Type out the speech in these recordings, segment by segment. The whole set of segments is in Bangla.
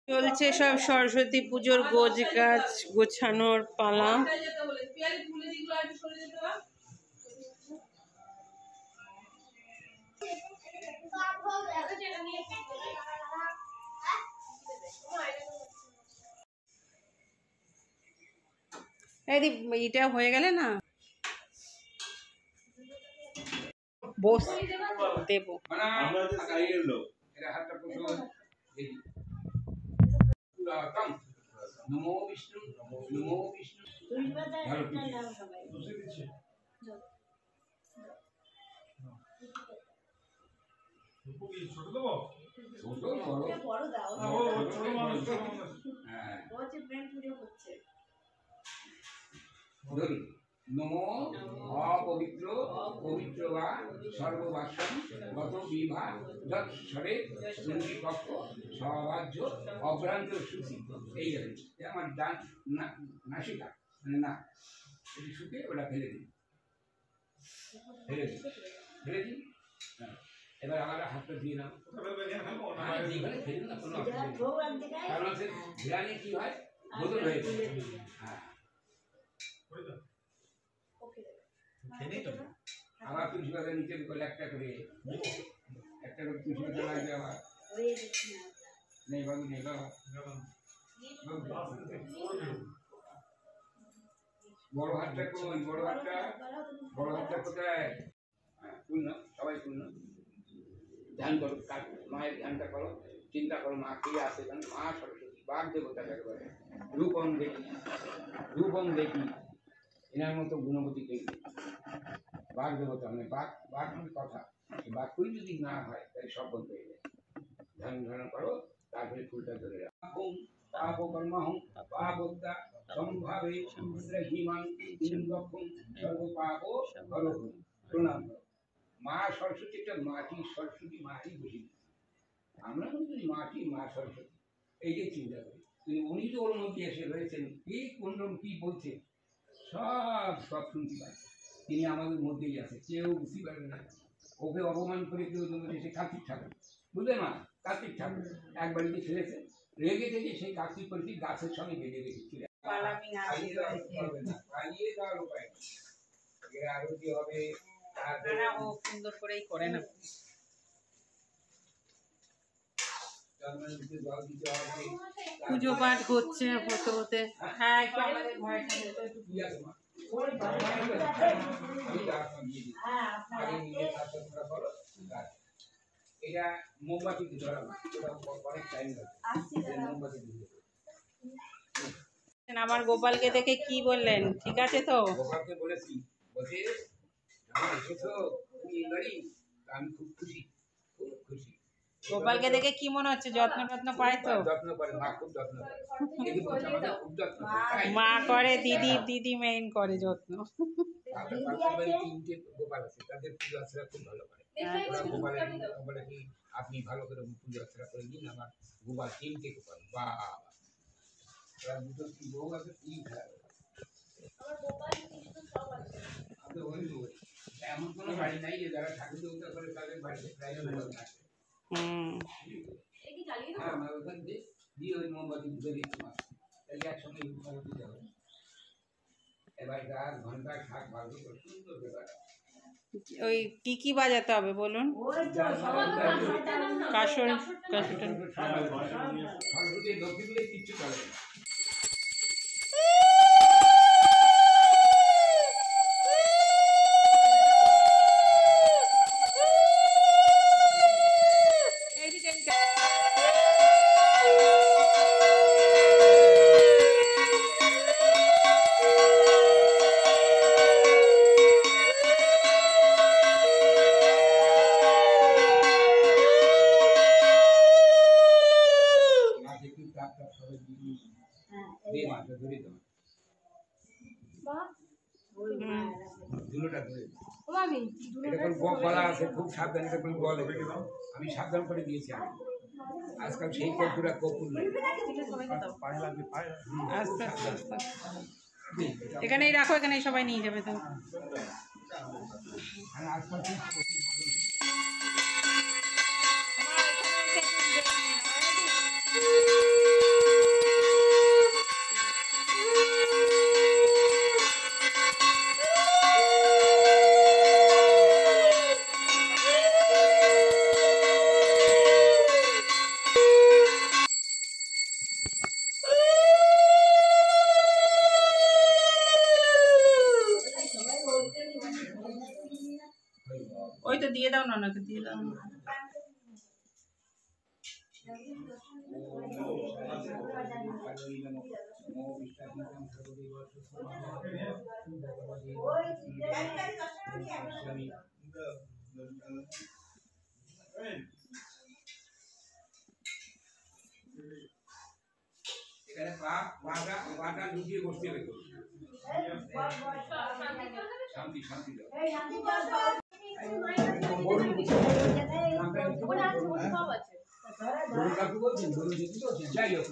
চলছে সব সরস্বতী পুজোর গোছ গাছ গোছানোর পালা। এটা হয়ে গেলে না বস দেব। নমো বিষ্ণু নমো বিষ্ণু ছোট দেবো বড় দাও ছোট মানুষ হ্যাঁ হচ্ছে ব্রেন পুজো হচ্ছে ধরি নমো অপবিত্র পবিত্র বা সর্ববাসন গত বিবাহ যৎসরে সঙ্গীপক্ষ সবাজ্য অভ্রান্ত সুশি এই আমার ডান নাসিকা মানে না এটি শুকে ওটা ফেলে দিই ফেলে দিই এবার আমার হাতটা দিয়ে নাও যেখানে ফেলে না কোনো কারণ হচ্ছে ধ্যানে কি হয় বদল হয়ে যায়। হ্যাঁ আবার তুলসী পাতা নিচে করলে একটা করে তুলসী পাতা লাগবে আবার নেই বাবু নেই বাবা বড় হাতটা কই বড় হাতটা কোথায় পূর্ণ সবাই পূর্ণ ধ্যান করো মায়ের ধ্যানটা করো চিন্তা করো মা কে আছে মা সরস্বতী বাঘ দেবতা একেবারে রূপম দেখি এনার মতো গুণবতী দেখি বাঘ দেবতা মানে বাঘ মানে কথা বাক্যই যদি না হয় তাহলে সব বন্ধ হয়ে যায়। ধ্যান ধারণ করো তারপরে ফুলটা ধরে রাখো পাপকর্মহং পাপদ্যা সম্ভাবে হিমাং ইন্দক্ষম সর্বপাপ করহং প্রণাম করো। মা সরস্বতী একটা মাটি সরস্বতী মাটি বসি আমরা কিন্তু মাটি মা সরস্বতী এই যে চিন্তা করি কিন্তু উনি তো ওর মধ্যে এসে রয়েছেন কে কোন কি বলছে সব শুনতে পায় তিনি আমাদের মধ্যেই আছে কেউ বুঝতে পারবে না ওকে অপমান করে কেউ যদি সে কার্তিক ঠাকুর বুঝলে না কার্তিক ঠাকুর এক বাড়িতে ছেড়েছে রেগে থেকে সেই কার্তিক পরিচি গাছের সঙ্গে বেঁধে রেখেছিল পালিয়ে যাওয়ার উপায় আরতি হবে ও সুন্দর করেই করে না পুজো পাঠ হচ্ছে হতে হতে হ্যাঁ একটু আমাদের ভয়টা এটা মোমবাতি দিতে হবে অনেক টাইম লাগে মোমবাতি দিতে আমার গোপালকে দেখে কি বললেন ঠিক আছে তো গোপালকে বলেছি বলছে যখন এসেছো তুমি এই বাড়ি আমি খুব খুশি গোপালকে দেখে কি মনে হচ্ছে যত্ন পায় তো যত্ন করে মা খুব যত্ন করে খুব যত্ন মা করে দিদি মেইন করে যত্ন তিনটে গোপাল আছে তাদের পুজো আশ্রা খুব ভালো করে গোপালে কি আপনি ভালো করে পুজো আশ্রা করে দিন আমার গোপাল তিনটে গোপাল বা দুটো কি বউ আছে তিন এমন কোনো বাড়ি নাই যে যারা ঠাকুর দেবতা করে তাদের বাড়িতে প্রায় গোপাল থাকে ওই মোমবাতি ধরে একসঙ্গে এবার গাছ ঘন্টা শাক ভালো করে সুন্দর ব্যাপার ওই কি বাজাতে হবে বলুন কাসর কিচ্ছু করে না খুব সাবধানে বলে আমি সাবধান করে দিয়েছি আজকাল সেই কপুরা কপুর নেই এখানেই রাখো এখানেই সবাই নিয়ে যাবে তো আজকাল দাও না, ওনাকে দিয়ে দাও না। এখানে পাটা লুকিয়ে বসতে হবে, শান্তি শান্তি দাও। যাই হোক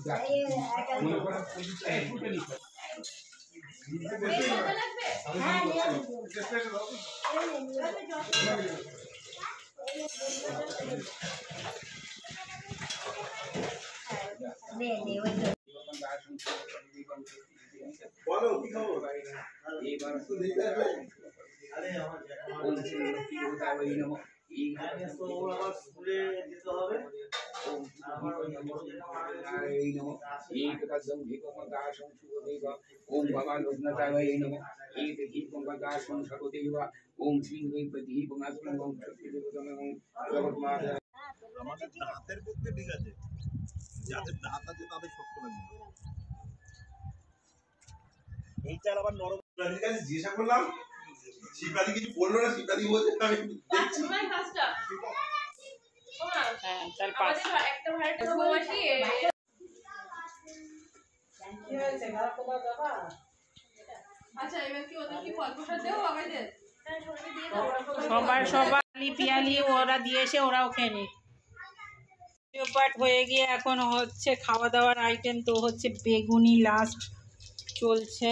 বলো কি খবর? ओम भगवान लोकनाथाय नमः। एक दीपं प्रकाशं सर्वदेवा। ओम श्री गणपति भगवान ओम शक्तिदेवतमे ओम जगन्नाथ। আমাদের হাতের পক্ষে ঠিক আছে, যাদের হাত আছে তাদের শক্ত লাগবে। এই চাল আবার নরম। রানীর কাছে জিজ্ঞাসা করলাম, শিবরানী কিছু বললো না। শিবরানী বলছে আমি দেখছি। হ্যাঁ, তার পাশ একটা ভাড়াটা বসি আচ্ছা, এবার কি ওদের কি ফল প্রসাদ দেবো বাবাদের? সবার পিয়ালি ওরা দিয়েছে, ওরাও খেয়ে নি। পাঠ হয়ে গিয়ে এখন হচ্ছে খাওয়া দাওয়ার আইটেম তো হচ্ছে বেগুনি লাস্ট চলছে।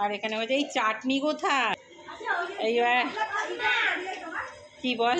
আর এখানে হচ্ছে এই চাটনি কোথায়, এইবার কি বল